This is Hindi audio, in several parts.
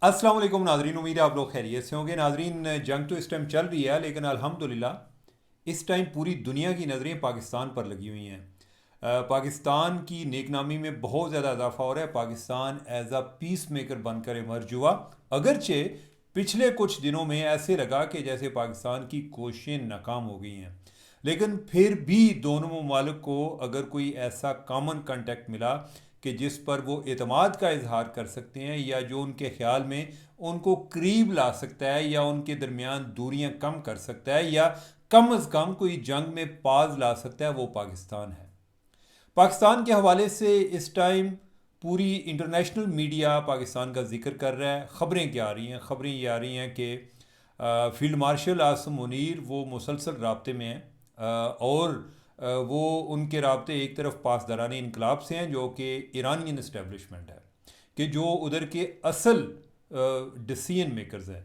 अस्सलाम वालेकुम नाजरीन, उम्मीद है आप लोग खैरियत से होंगे। नाजरीन, जंग तो इस टाइम चल रही है, लेकिन अल्हम्दुलिल्लाह इस टाइम पूरी दुनिया की नज़रें पाकिस्तान पर लगी हुई हैं। पाकिस्तान की नेकनामी में बहुत ज़्यादा इजाफा हो रहा है। Pakistan as a peacemaker बनकर इमर्ज हुआ, अगरचे पिछले कुछ दिनों में ऐसे लगा कि जैसे पाकिस्तान की कोशिशें नाकाम हो गई हैं, लेकिन फिर भी दोनों ममालिक को अगर कोई ऐसा कॉमन कंटेक्ट मिला कि जिस पर वो एतमाद का इजहार कर सकते हैं, या जो उनके ख्याल में उनको करीब ला सकता है, या उनके दरमियान दूरियां कम कर सकता है, या कम अज़ कम कोई जंग में पाज ला सकता है, वो पाकिस्तान है। पाकिस्तान के हवाले से इस टाइम पूरी इंटरनेशनल मीडिया पाकिस्तान का जिक्र कर रहा है। ख़बरें क्या आ रही हैं? ख़बरें ये आ रही हैं कि फील्ड मार्शल आसिम मुनीर वो मुसलसल राब्ते में हैं, और वो उनके राब्ते एक तरफ पासदारान इनकलाब से हैं जो कि ईरानियन इस्टेब्लिशमेंट है, कि जो उधर के असल डिसीजन मेकर्स हैं,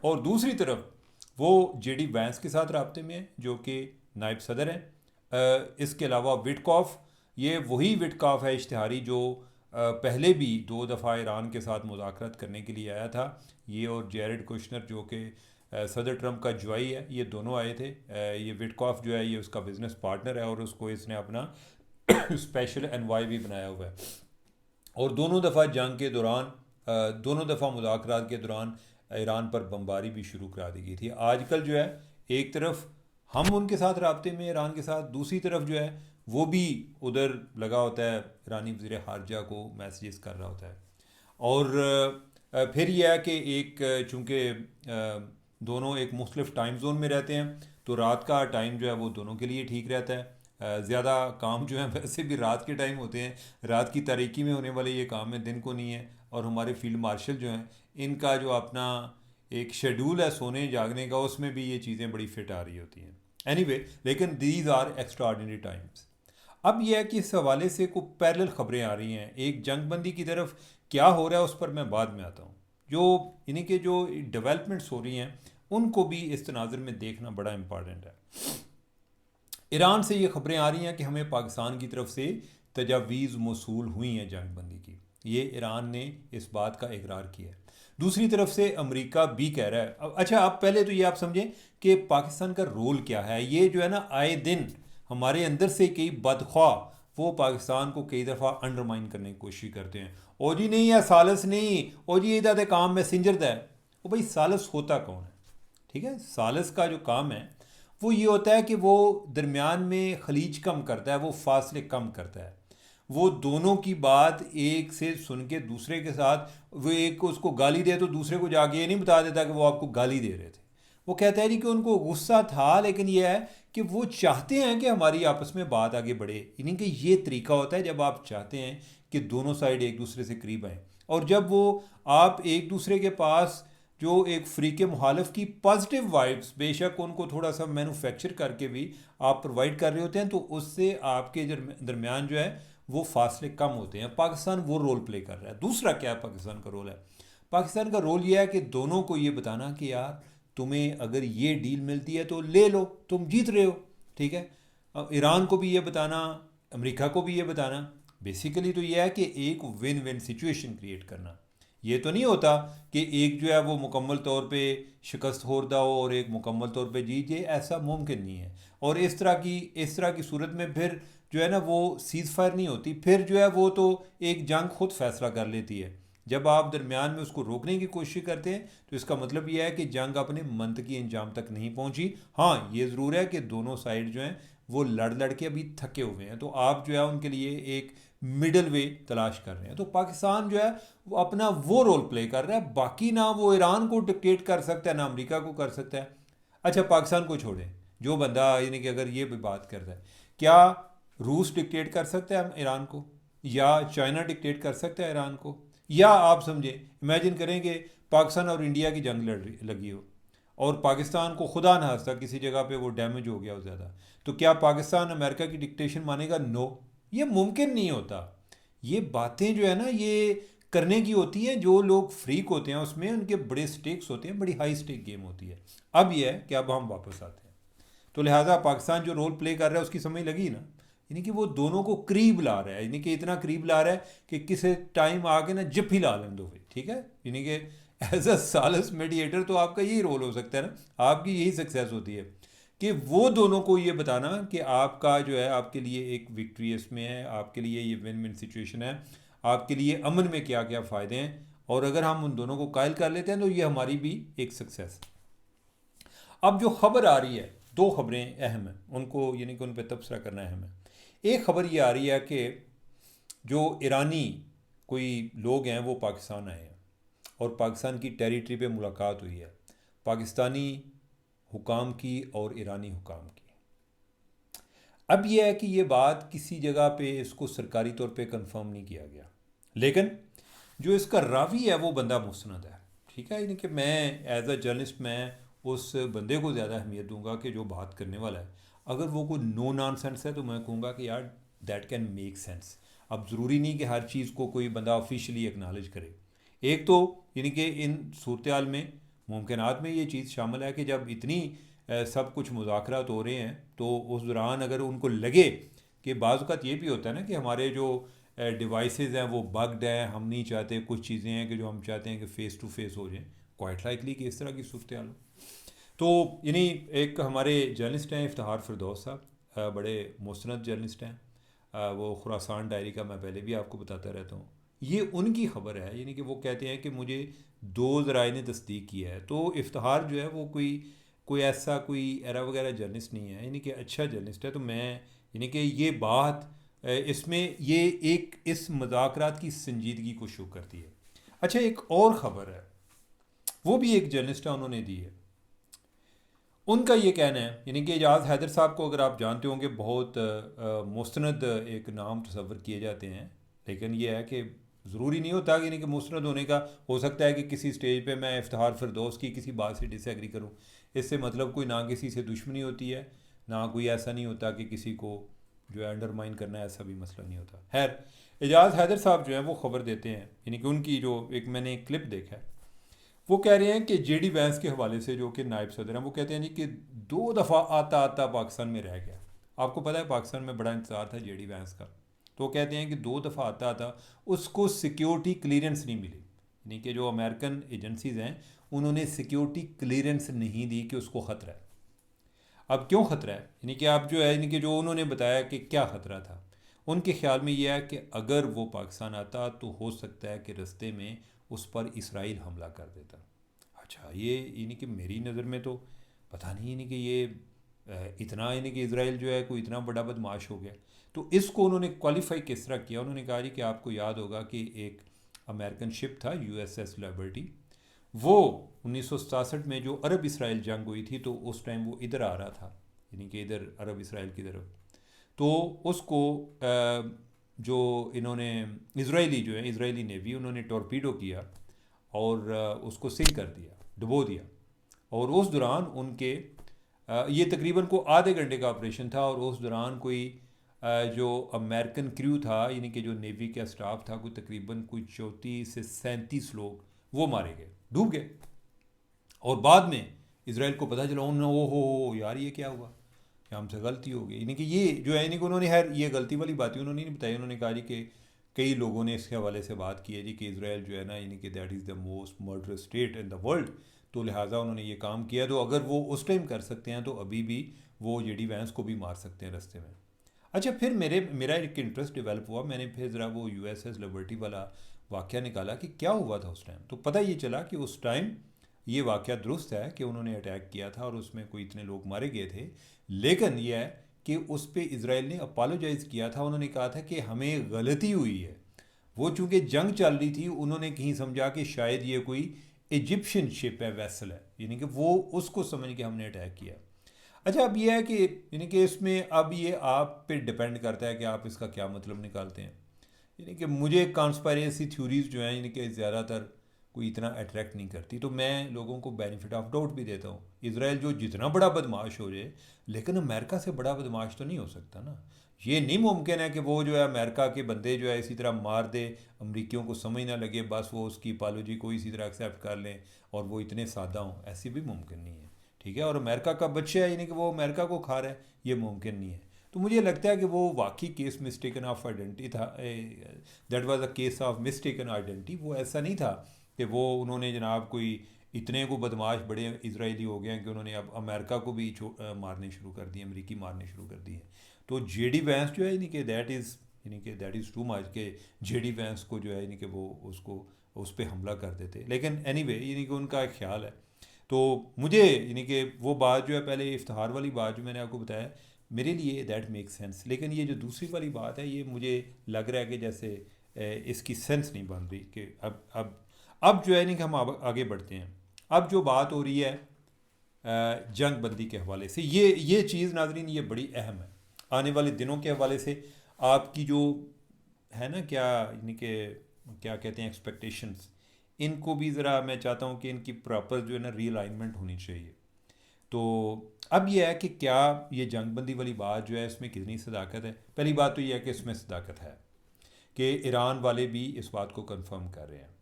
और दूसरी तरफ वो जेडी वैंस के साथ राब्ते में हैं जो कि नायब सदर हैं। इसके अलावा विटकॉफ, ये वही विटकॉफ है इश्तिहारी जो पहले भी दो दफ़ा ईरान के साथ मुज़ाकरात करने के लिए आया था। ये और जेरेड कुशनर जो कि सदर ट्रंप का ज्वाई है, ये दोनों आए थे। ये विटकॉफ जो है ये उसका बिजनेस पार्टनर है, और उसको इसने अपना स्पेशल एनवाई भी बनाया हुआ है। और दोनों दफ़ा जंग के दौरान, दोनों दफ़ा मुज़ाकरात के दौरान ईरान पर बमबारी भी शुरू करा दी गई थी। आजकल जो है एक तरफ हम उनके साथ राब्ते में ईरान के साथ, दूसरी तरफ जो है वो भी उधर लगा होता है, ईरानी वज़ीर ख़ारजा को मैसेजेस कर रहा होता है। और फिर यह है कि एक चूँकि दोनों एक मुख्तलिफ टाइम जोन में रहते हैं, तो रात का टाइम जो है वो दोनों के लिए ठीक रहता है। ज़्यादा काम जो है वैसे भी रात के टाइम होते हैं, रात की तारीकी में होने वाले ये काम है, दिन को नहीं है। और हमारे फील्ड मार्शल जो हैं, इनका जो अपना एक शेड्यूल है सोने जागने का, उसमें भी ये चीज़ें बड़ी फिट आ रही होती हैं। एनीवे, लेकिन these are extraordinary times. अब यह है कि इस हवाले से कुछ पैरेलल ख़बरें आ रही हैं। एक जंगबंदी की तरफ क्या हो रहा है उस पर मैं बाद में आता हूँ। जो इन्हीं के जो डेवलपमेंट्स हो रही हैं उनको भी इस तनाज़र में देखना बड़ा इम्पॉर्टेंट है। ईरान से ये ख़बरें आ रही हैं कि हमें पाकिस्तान की तरफ से तजावीज़ मौसूल हुई हैं जंगबंदी की। ये ईरान ने इस बात का इकरार किया है। दूसरी तरफ से अमेरिका भी कह रहा है। अच्छा, आप पहले तो ये आप समझें कि पाकिस्तान का रोल क्या है। ये जो है ना, आए दिन हमारे अंदर से कई बदख्वाह वो पाकिस्तान को कई दफ़ा अंडरमाइन करने की कोशिश करते हैं। ओ जी नहीं है, सालस नहीं, ओ जी इदा दे काम मैसेंजर दा है। ओ भाई, सालस होता कौन है? ठीक है, सालस का जो काम है वो ये होता है कि वो दरमियान में खलीज कम करता है, वो फासले कम करता है। वो दोनों की बात एक से सुन के दूसरे के साथ, वो एक को उसको गाली दे तो दूसरे को जाके ये नहीं बता देता कि वो आपको गाली दे रहे थे। वो कहता है जी कि उनको गुस्सा था, लेकिन ये है कि वो चाहते हैं कि हमारी आपस में बात आगे बढ़े। यानी कि ये तरीका होता है जब आप चाहते हैं कि दोनों साइड एक दूसरे से करीब आएँ। और जब वो आप एक दूसरे के पास जो एक फ्री के मुखालफ की पॉजिटिव वाइब्स, बेशक उनको थोड़ा सा मैन्युफैक्चर करके भी आप प्रोवाइड कर रहे होते हैं, तो उससे आपके दरमियान जो है वो फासले कम होते हैं। पाकिस्तान वो रोल प्ले कर रहा है। दूसरा क्या है पाकिस्तान का रोल है? पाकिस्तान का रोल ये है कि दोनों को ये बताना कि यार, तुम्हें अगर ये डील मिलती है तो ले लो, तुम जीत रहे हो। ठीक है, ईरान को भी ये बताना, अमेरिका को भी ये बताना। बेसिकली तो ये है कि एक विन विन सिचुएशन क्रिएट करना। ये तो नहीं होता कि एक जो है वो मुकम्मल तौर पे शिकस्त होरदा हो और एक मुकम्मल तौर पे जीत जाए, ऐसा मुमकिन नहीं है। और इस तरह की सूरत में फिर जो है ना वो सीज़ फायर नहीं होती, फिर जो है वो तो एक जंग खुद फैसला कर लेती है। जब आप दरमियान में उसको रोकने की कोशिश करते हैं तो इसका मतलब यह है कि जंग अपने मंतकी अंजाम तक नहीं पहुंची। हाँ, ये ज़रूर है कि दोनों साइड जो हैं वो लड़ लड़ के अभी थके हुए हैं, तो आप जो है उनके लिए एक मिडल वे तलाश कर रहे हैं। तो पाकिस्तान जो है वो अपना वो रोल प्ले कर रहा है। बाकी ना वो ईरान को डिक्टेट कर सकता है, ना अमेरिका को कर सकता है। अच्छा, पाकिस्तान को छोड़ें, जो बंदा यानी कि अगर ये भी बात करता है, क्या रूस डिक्टेट कर सकता है ईरान को, या चाइना डिक्टेट कर सकता है ईरान को? या आप समझें, इमेजिन करें कि पाकिस्तान और इंडिया की जंग लगी हो, और पाकिस्तान को खुदा न खास्ता किसी जगह पे वो डैमेज हो गया हो ज़्यादा, तो क्या पाकिस्तान अमेरिका की डिक्टेशन मानेगा? नो, ये मुमकिन नहीं होता। ये बातें जो है ना ये करने की होती हैं, जो लोग फ्रीक होते हैं उसमें उनके बड़े स्टेक्स होते हैं, बड़ी हाई स्टेक गेम होती है। अब यह है कि अब हम वापस आते हैं, तो लिहाजा पाकिस्तान जो रोल प्ले कर रहा है उसकी समझ लगी ना। यानी कि वो दोनों को करीब ला रहा है, यानी कि इतना करीब ला रहा है कि किसी टाइम आके ना जिप ही ला लें दो भाई, ठीक है। यानी कि एज अ सालस मेडिएटर तो आपका यही रोल हो सकता है ना, आपकी यही सक्सेस होती है कि वो दोनों को ये बताना कि आपका जो है आपके लिए एक विक्ट्री इसमें है, आपके लिए ये विन विन सिचुएशन है, आपके लिए अमन में क्या क्या फ़ायदे हैं, और अगर हम उन दोनों को कायल कर लेते हैं तो ये हमारी भी एक सक्सेस। अब जो खबर आ रही है, दो खबरें अहम हैं, उनको यानी कि उन पर तबसरा करना अहम है। एक खबर ये आ रही है कि जो ईरानी कोई लोग हैं वो पाकिस्तान आए हैं और पाकिस्तान की टेरिटरी पे मुलाकात हुई है पाकिस्तानी हुकाम की और ईरानी हुकाम की। अब यह है कि ये बात किसी जगह पे इसको सरकारी तौर पे कंफर्म नहीं किया गया, लेकिन जो इसका रावी है वो बंदा मुस्नद है, ठीक है। यानी कि मैं एज अ जर्नलिस्ट मैं उस बंदे को ज़्यादा अहमियत दूंगा कि जो बात करने वाला है। अगर वो कोई नो नॉनसेंस है तो मैं कहूँगा कि यार दैट कैन मेक सेंस। अब ज़रूरी नहीं कि हर चीज़ को कोई बंदा ऑफिशियली एक्नॉलेज करे। एक तो यानी कि इन सूरत हाल में मुमकिनात में ये चीज़ शामिल है कि जब इतनी सब कुछ मुज़ाकरात हो रहे हैं तो उस दौरान अगर उनको लगे कि बाज़ अवत ये भी होता है ना कि हमारे जो डिवाइसेस हैं वो बग्ड हैं, हम नहीं चाहते, कुछ चीज़ें हैं कि जो हम चाहते हैं कि फ़ेस टू फेस हो जाएं, क्वाइट लाइकली कि इस तरह की सूरत हाल हो। तो यानी एक हमारे जर्नलिस्ट हैं इफ्तिहार फिरदौस साहब, बड़े मुस्नद जर्नलिस्ट हैं। वो खुरासान डायरी का मैं पहले भी आपको बताता रहता हूँ। ये उनकी खबर है, यानी कि वो कहते हैं कि मुझे दो ज़राए ने तस्दीक किया है। तो इफ्तिहार जो है वो कोई कोई ऐसा कोई एरा वगैरह जर्नलिस्ट नहीं है, यानी कि अच्छा जर्नलिस्ट है। तो मैं यानी कि ये बात इसमें ये एक इस मुज़ाकरात की संजीदगी को शो करती है। अच्छा, एक और ख़बर है, वो भी एक जर्नलिस्ट है, उन्होंने दी है। उनका ये कहना है, यानी कि एजाज़ हैदर साहब को अगर आप जानते होंगे, बहुत मुस्तनद एक नाम तस्वर किए जाते हैं, लेकिन ये है कि ज़रूरी नहीं होता कि यानी कि मुस्तनद होने का, हो सकता है कि किसी स्टेज पे मैं इफ्तिहार फिरदौस की किसी बात से डिसएग्री करूं। इससे मतलब कोई ना किसी से दुश्मनी होती है, ना कोई ऐसा नहीं होता कि किसी को जो है अंडरमाइन करना है, ऐसा भी मसला नहीं होता। खैर, एजाज़ हैदर साहब जो हैं वो ख़बर देते हैं, यानी कि उनकी जो एक मैंने एक क्लिप देखा है, वो कह रहे हैं कि जेडी वैंस के हवाले से, जो कि नायब सदर हैं, वो कहते हैं जी कि दो दफ़ा आता आता पाकिस्तान में रह गया। आपको पता है पाकिस्तान में बड़ा इंतजार था जेडी वैंस का। तो वो कहते हैं कि दो दफ़ा आता आता उसको सिक्योरिटी क्लियरेंस नहीं मिली, यानी कि जो अमेरिकन एजेंसीज़ हैं उन्होंने सिक्योरिटी क्लियरेंस नहीं दी कि उसको ख़तरा है। अब क्यों ख़तरा है, यानी कि आप जो है, यानी कि जो उन्होंने बताया कि क्या ख़तरा था, उनके ख्याल में यह है कि अगर वो पाकिस्तान आता तो हो सकता है कि रास्ते में उस पर इसराइल हमला कर देता। अच्छा, ये यानी कि मेरी नज़र में तो पता नहीं, यानी कि ये इतना, यानी कि इसराइल जो है कोई इतना बड़ा बदमाश हो गया। तो इसको उन्होंने क्वालिफाई किस तरह किया, उन्होंने कहा जी कि आपको याद होगा कि एक अमेरिकन शिप था यूएसएस लिबर्टी, वो 1967 में जो अरब इसराइल जंग हुई थी तो उस टाइम वो इधर आ रहा था, यानी कि इधर अरब इसराइल की तरफ। तो उसको जो इन्होंने इजरायली जो है इजरायली नेवी, उन्होंने टॉर्पीडो किया और उसको सिंक कर दिया, डुबो दिया। और उस दौरान उनके ये तकरीबन को आधे घंटे का ऑपरेशन था, और उस दौरान कोई जो अमेरिकन क्रू था, यानी कि जो नेवी का स्टाफ था, कोई तकरीबन कोई 34 से 37 लोग वो मारे गए, डूब गए। और बाद में इसराइल को पता चला, उन्होंने ओ हो यार ये क्या हुआ, कि हमसे गलती हो गई। यानी कि ये जो है, यानी कि उन्होंने खैर ये गलती वाली बातें उन्होंने नहीं बताई। उन्होंने कहा जी कि कई लोगों ने इसके हवाले से बात की है जी कि इसराइल जो है ना, यानी कि that is the most murderous state in the world, तो लिहाजा उन्होंने ये काम किया। तो अगर वो उस टाइम कर सकते हैं तो अभी भी वो जेडी वैंस को भी मार सकते हैं रास्ते में। अच्छा, फिर मेरा एक इंटरेस्ट डेवलप हुआ, मैंने फिर ज़रा वो यूएसएस लिबर्टी वाला वाक़या निकाला कि क्या हुआ था उस टाइम। तो पता ये चला कि उस टाइम ये वाक़या दुरुस्त है कि उन्होंने अटैक किया था और उसमें कोई इतने लोग मारे गए थे, लेकिन यह है कि उस पर इसराइल ने अपोलोजाइज़ किया था। उन्होंने कहा था कि हमें गलती हुई है। वो चूँकि जंग चल रही थी, उन्होंने कहीं समझा कि शायद ये कोई इजिप्शियन शिप है, वेसल है, यानी कि वो उसको समझ के हमने अटैक किया। अच्छा, अब ये है कि यानी कि इसमें अब ये आप पे डिपेंड करता है कि आप इसका क्या मतलब निकालते हैं। यानी कि मुझे कॉन्स्पायरेसी थ्योरीज जो हैं, यानी कि ज़्यादातर कोई इतना अट्रैक्ट नहीं करती, तो मैं लोगों को बेनिफिट ऑफ डाउट भी देता हूँ। इसराइल जो जितना बड़ा बदमाश हो जाए, लेकिन अमेरिका से बड़ा बदमाश तो नहीं हो सकता ना। ये नहीं मुमकिन है कि वो जो है अमेरिका के बंदे जो है इसी तरह मार दे, अमरीकियों को समझ ना लगे, बस वो उसकी अपॉलॉजी को इसी तरह एक्सेप्ट कर लें और वो इतने सादा हों, ऐसी भी मुमकिन नहीं है, ठीक है। और अमेरिका का बच्चा है, यानी कि वो अमेरिका को खा रहा है, ये मुमकिन नहीं है। तो मुझे लगता है कि वो वाकई केस मिस्टेकन ऑफ आइडेंटिटी था, that was a case of mistaken identity. वो ऐसा नहीं था कि वो उन्होंने जनाब कोई इतने को बदमाश बड़े इजरायली हो गए हैं कि उन्होंने अब अमेरिका को भी मारने शुरू कर दिए, अमेरिकी मारने शुरू कर दिए। तो जेडी वैंस जो है यानी कि दैट इज़ टू मच के जेडी वैंस को जो है यानी कि वो उसको उस पर हमला कर देते। लेकिन एनीवे यानी कि उनका एक ख्याल है। तो मुझे यानी कि वो बात जो है पहले इफ्तार वाली बात जो मैंने आपको बताया, मेरे लिए दैट मेक सेंस। लेकिन ये जो दूसरी वाली बात है ये मुझे लग रहा है कि जैसे इसकी सेंस नहीं बन रही कि अब जो है नहीं कि हम आगे बढ़ते हैं। अब जो बात हो रही है जंग बंदी के हवाले से, ये चीज़ नाजरीन ये बड़ी अहम है आने वाले दिनों के हवाले से। आपकी जो है ना क्या यानी कि क्या कहते हैं एक्सपेक्टेशंस, इनको भी ज़रा मैं चाहता हूँ कि इनकी प्रॉपर जो है ना रीअलाइनमेंट होनी चाहिए। तो अब यह है कि क्या ये जंगबंदी वाली बात जो है इसमें कितनी सदाकत है। पहली बात तो यह है कि इसमें सदाकत है कि ईरान वाले भी इस बात को कंफर्म कर रहे हैं,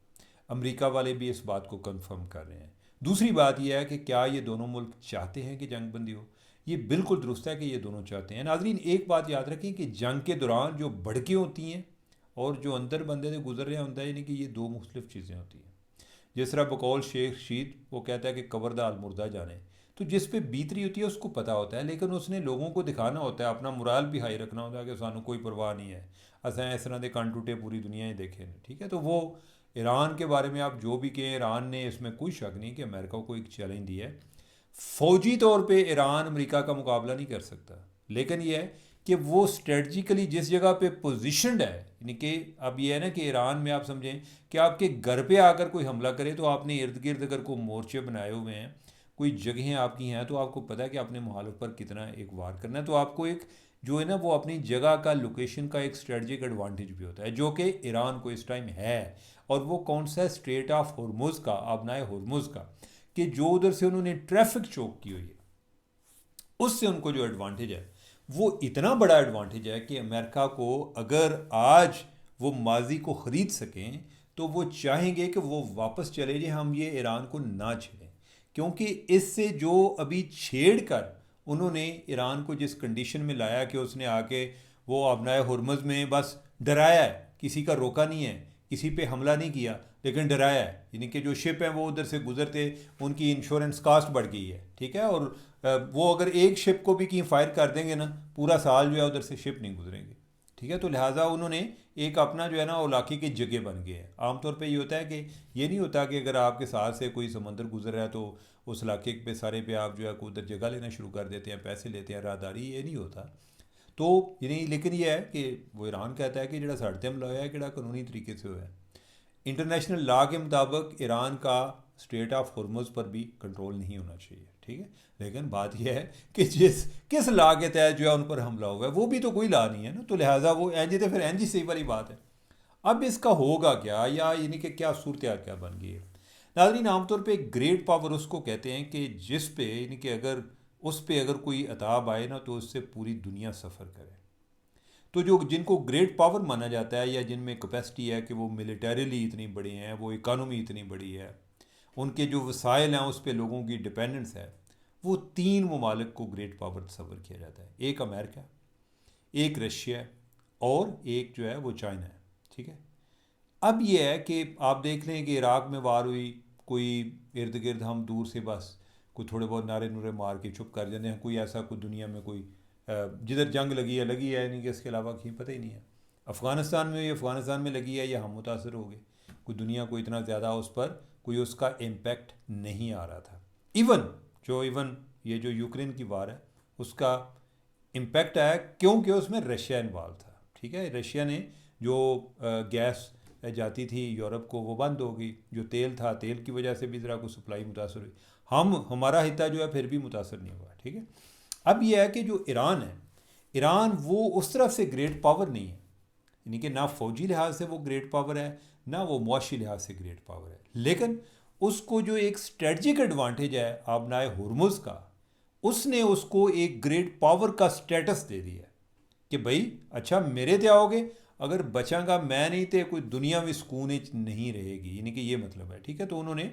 अमेरिका वाले भी इस बात को कंफर्म कर रहे हैं। दूसरी बात यह है कि क्या ये दोनों मुल्क चाहते हैं कि जंगबंदी हो। ये बिल्कुल दुरुस्त है कि ये दोनों चाहते हैं। नाजरीन एक बात याद रखें कि जंग के दौरान जो भड़कें होती हैं और जो अंदर बंदे से गुजर रहा होता है यानी कि ये दो मुख्तलिफ चीज़ें होती हैं। जिस तरह बकौल शेख शीद वो कहता है कि कबरदाल मुर्दा जाने, तो जिस पे बीत रही होती है उसको पता होता है, लेकिन उसने लोगों को दिखाना होता है, अपना मुराल भी हाई रखना होता है कि सानू कोई परवाह नहीं है, असें इस तरह के कान टूटे पूरी दुनिया ही देखे ने। ठीक है, तो वो ईरान के बारे में आप जो भी कहें, ईरान ने इसमें कोई शक नहीं कि अमेरिका को एक चैलेंज दिया है। फ़ौजी तौर पे ईरान अमेरिका का मुकाबला नहीं कर सकता, लेकिन यह है कि वो स्ट्रेटजिकली जिस जगह पे पोजीशनड है, यानी कि अब ये है ना कि ईरान में आप समझें कि आपके घर पे आकर कोई हमला करे तो आपने इर्द गिर्द अगर कोई मोर्चे बनाए हुए हैं, कोई जगहें आपकी हैं, तो आपको पता है कि आपने मुखालिफ पर कितना एक वार करना है। तो आपको एक जो है ना वो अपनी जगह का लोकेशन का एक स्ट्रेटजिक एडवांटेज भी होता है जो कि ईरान को इस टाइम है। और वो कौन सा है, स्ट्रेट ऑफ हॉर्मुज़ का, आबनाए हॉर्मुज़ का, कि जो उधर से उन्होंने ट्रैफिक चोक की हुई है, उससे उनको जो एडवांटेज है वो इतना बड़ा एडवांटेज है कि अमेरिका को अगर आज वो माजी को ख़रीद सकें तो वो चाहेंगे कि वो वापस चले जाए, हम ये ईरान को ना छेड़ें। क्योंकि इससे जो अभी छेड़ कर उन्होंने ईरान को जिस कंडीशन में लाया कि उसने आके वो अपनाए हुरमुज़ में बस डराया है, किसी का रोका नहीं है, किसी पे हमला नहीं किया, लेकिन डराया है। यानी कि जो शिप हैं वो उधर से गुजरते उनकी इंश्योरेंस कास्ट बढ़ गई है। ठीक है, और वो अगर एक शिप को भी कहीं फायर कर देंगे ना, पूरा साल जो है उधर से शिप नहीं गुजरेंगे। ठीक है, तो लिहाजा उन्होंने एक अपना जो है ना इलाके की जगह बन गए हैं। आमतौर पे ये होता है कि ये नहीं होता कि अगर आपके साथ से कोई समंदर गुजर रहा है तो उस इलाके पे सारे पे आप जो है उधर जगह लेना शुरू कर देते हैं, पैसे लेते हैं, राहदारी, ये नहीं होता। तो ये नहीं, लेकिन ये है कि वो ईरान कहता है कि जो साढ़े हमला होया है कि कानूनी तरीके से होया है। इंटरनेशनल लॉ के मुताबिक ईरान का स्ट्रेट ऑफ हॉर्मुज़ पर भी कंट्रोल नहीं होना चाहिए। ठीक है, लेकिन बात यह है कि किस लॉ के तहत जो है उन पर हमला हुआ है वो भी तो कोई लॉ नहीं है ना, तो लिहाजा वो एन जी, तो फिर एन जी सही वाली बात है। अब इसका होगा क्या, या यानी कि क्या सूरत क्या बन गई है। नाज़रीन आमतौर पे ग्रेट पावर उसको कहते हैं कि जिस पे यानी कि अगर उस पे अगर कोई अताब आए ना तो उससे पूरी दुनिया सफ़र करे। तो जो जिनको ग्रेट पावर माना जाता है या जिनमें कैपेसिटी है कि वो मिलिटरीली इतनी बड़ी हैं, वो इकानमी इतनी बड़ी है, उनके जो वसाइल हैं उस पर लोगों की डिपेंडेंस है, वो तीन ममालिक को ग्रेट पावर तस्वर किया जाता है। एक अमेरिका, एक रशिया और एक जो है वो चाइना है। ठीक है, अब ये है कि आप देख लें कि इराक़ में वार हुई, कोई इर्द गिर्द हम दूर से बस कोई थोड़े बहुत नारे नूरे मार के चुप कर जाते हैं, कोई ऐसा कोई दुनिया में कोई जिधर जंग लगी है नहीं कि इसके अलावा कहीं पता ही नहीं है। अफ़गानिस्तान में ये अफ़गानिस्तान में लगी है या हम मुतासर हो गए, कोई दुनिया को इतना ज़्यादा उस पर कोई उसका इम्पेक्ट नहीं आ रहा था। इवन ये जो यूक्रेन की वार है उसका इम्पेक्ट आया क्योंकि उसमें रशिया इन्वॉल्व था। ठीक है, रशिया ने जो गैस जाती थी यूरोप को वो बंद हो गई, जो तेल था तेल की वजह से भी ज़रा को सप्लाई मुतासर हुई, हमारा हिस्सा जो है फिर भी मुतासर नहीं हुआ। ठीक है, अब यह है कि जो ईरान है, ईरान वो उस तरफ से ग्रेट पावर नहीं है, यानी कि ना फ़ौजी लिहाज से वो ग्रेट पावर है, ना वो मुआशी लिहाज से ग्रेट पावर है, लेकिन उसको जो एक स्ट्रेटजिक एडवांटेज है आबनाए हुरमुज़ का, उसने उसको एक ग्रेट पावर का स्टेटस दे दिया कि भाई अच्छा मेरे ते आओगे, अगर बचांगा मैं नहीं तो कोई दुनिया में सुकून नहीं रहेगी, यानी कि ये मतलब है। ठीक है, तो उन्होंने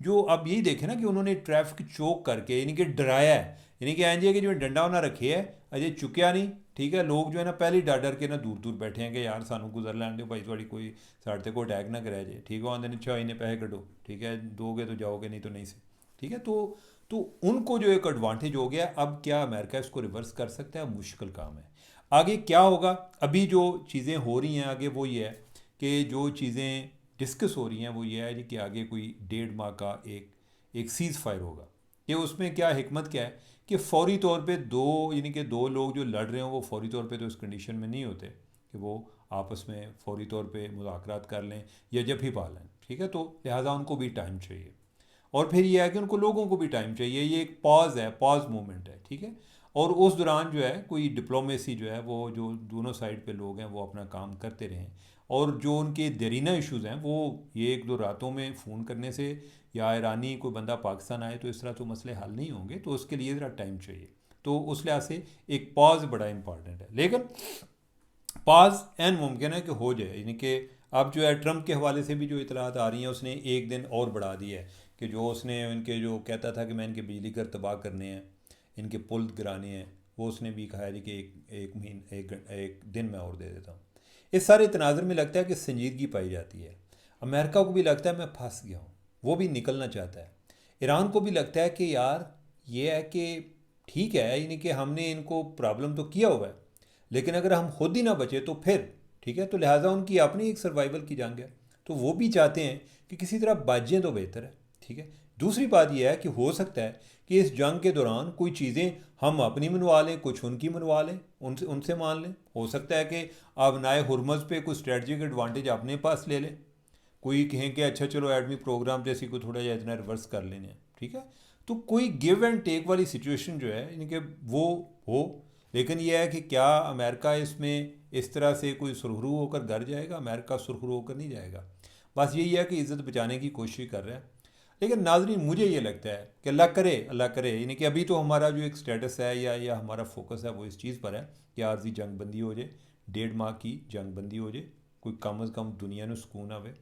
जो अब यही देखें ना कि उन्होंने ट्रैफिक चौक करके यानी कि डराया है, यानी कि एनजीए के जो डंडा उन्हें रखे है अजय चुकया नहीं, ठीक है। लोग जो है ना पहले ही डर डर के ना दूर दूर बैठे हैं कि यार सानू गुजर लैन दो भाई, थोड़ी कोई साढ़े को अटैक ना कराया जाए, ठीक है। आंदे ने अच्छा इन्हें पैसे कटो, ठीक है, दोगे तो जाओगे नहीं तो नहीं से, ठीक है। तो उनको जो एक एडवांटेज हो गया। अब क्या अमेरिका इसको रिवर्स कर सकता है? मुश्किल काम है। आगे क्या होगा? अभी जो चीज़ें हो रही हैं आगे वो ये है कि जो चीज़ें डिस्कस हो रही हैं वो ये है जी कि आगे कोई 1.5 माह का एक सीज़ फायर होगा। कि उसमें क्या हिकमत क्या है कि फौरी तौर पे दो, यानी कि दो लोग जो लड़ रहे हो वो फौरी तौर पे तो इस कंडीशन में नहीं होते कि वो आपस में फौरी तौर पे मुज़ाकरात कर लें या जब ही पा लें, ठीक है। तो लिहाजा उनको भी टाइम चाहिए। और फिर ये है कि उनको लोगों को भी टाइम चाहिए, ये एक पॉज है, पॉज मोमेंट है, ठीक है। और उस दौरान जो है कोई डिप्लोमेसी जो है वो जो दोनों साइड पे लोग हैं वो अपना काम करते रहें। और जो उनके देरीना इश्यूज़ हैं वो ये एक दो रातों में फ़ोन करने से या ईरानी कोई बंदा पाकिस्तान आए तो इस तरह तो मसले हल नहीं होंगे, तो उसके लिए ज़रा टाइम चाहिए। तो उस लिहाज से एक पॉज बड़ा इंपॉर्टेंट है, लेकिन पास एन मुमकिन है कि हो जाए। यानी कि अब जो है ट्रंप के हवाले से भी जो इतलात आ रही हैं उसने एक दिन और बढ़ा दी है कि जो उसने इनके जो कहता था कि मैं इनके बिजली घर तबाह करने हैं, इनके पुल गिराने हैं, वो उसने भी कहा है जी कि एक महीने एक दिन मैं और दे देता हूँ। इस सारे तनाज़र में लगता है कि संजीदगी पाई जाती है। अमेरिका को भी लगता है मैं फंस गया हूँ, वो भी निकलना चाहता है। ईरान को भी लगता है कि यार ये है कि ठीक है, यानी कि हमने इनको प्रॉब्लम तो किया हुआ है, लेकिन अगर हम खुद ही ना बचे तो फिर ठीक है। तो लिहाजा उनकी अपनी एक सर्वाइवल की जंग है, तो वो भी चाहते हैं कि किसी तरह बच जाएं तो बेहतर है, ठीक है। दूसरी बात यह है कि हो सकता है कि इस जंग के दौरान कोई चीज़ें हम अपनी मनवा लें, कुछ उनकी मनवा लें, उनसे उनसे मान लें। हो सकता है कि अब नए हुरमज़ पे कोई स्ट्रेटजिक एडवांटेज अपने पास ले लें, कोई कहें कि अच्छा चलो एडमी प्रोग्राम जैसी को थोड़ा जा इतना रिवर्स कर लेने हैं, ठीक है। तो कोई गिव एंड टेक वाली सिचुएशन जो है यानी कि वो हो। लेकिन यह है कि क्या अमेरिका इसमें इस तरह से कोई सुरखरू होकर घर जाएगा? अमेरिका सुरखरू होकर नहीं जाएगा। बस यही है कि इज़्ज़त बचाने की कोशिश कर रहे हैं। लेकिन नाजरीन मुझे ये लगता है कि अल्लाह करे, यानी कि अभी तो हमारा जो एक स्टेटस है या हमारा फोकस है वो इस चीज़ पर है कि आर्जी जंग बंदी हो जाए, 1.5 माह की जंग बंदी हो जाए, कोई कम अज़ कम दुनिया में सुकून आवे।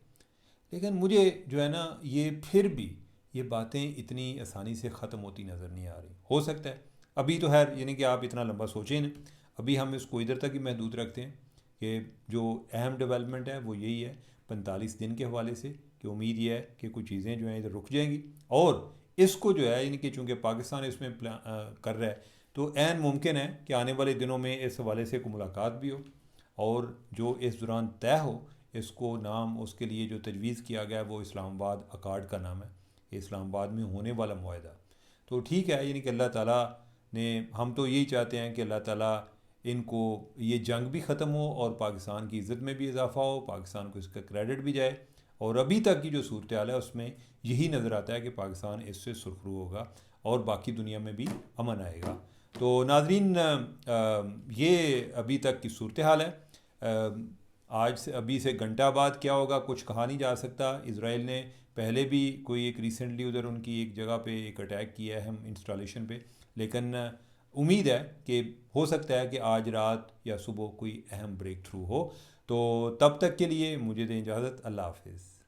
लेकिन मुझे जो है ना ये फिर भी ये बातें इतनी आसानी से ख़त्म होती नज़र नहीं आ रही। हो सकता है अभी तो खैर यानी कि आप इतना लंबा सोचें ना, अभी हम इसको इधर तक ही महदूद रखते हैं कि जो अहम डेवलपमेंट है वो यही है 45 दिन के हवाले से, कि उम्मीद ये है कि कुछ चीज़ें जो हैं इधर रुक जाएंगी। और इसको जो है यानी कि चूँकि पाकिस्तान इसमें कर रहा है तो ऐन मुमकिन है कि आने वाले दिनों में इस हवाले से कोई मुलाकात भी हो, और जो इस दौरान तय हो इसको नाम उसके लिए जो तजवीज़ किया गया है वो इस्लामाबाद अकार्ड का नाम है, ये इस्लामाबाद में होने वाला मुआहदा। तो ठीक है, यानी कि अल्लाह ताला ने, हम तो यही चाहते हैं कि अल्लाह ताला इनको ये जंग भी ख़त्म हो और पाकिस्तान की इज़्ज़त में भी इजाफ़ा हो, पाकिस्तान को इसका क्रेडिट भी जाए। और अभी तक की जो सूरत हाल है उसमें यही नज़र आता है कि पाकिस्तान इससे सुरखरू होगा और बाकी दुनिया में भी अमन आएगा। तो नाजरीन ये अभी तक की सूरत हाल है। आज से अभी से घंटा बाद क्या होगा कुछ कहा नहीं जा सकता। इसराइल ने पहले भी कोई एक रिसेंटली उधर उनकी एक जगह पे एक अटैक किया है हम इंस्टॉलेशन पे, लेकिन उम्मीद है कि हो सकता है कि आज रात या सुबह कोई अहम ब्रेक थ्रू हो। तो तब तक के लिए मुझे दें इजाज़त। अल्लाह हाफिज़।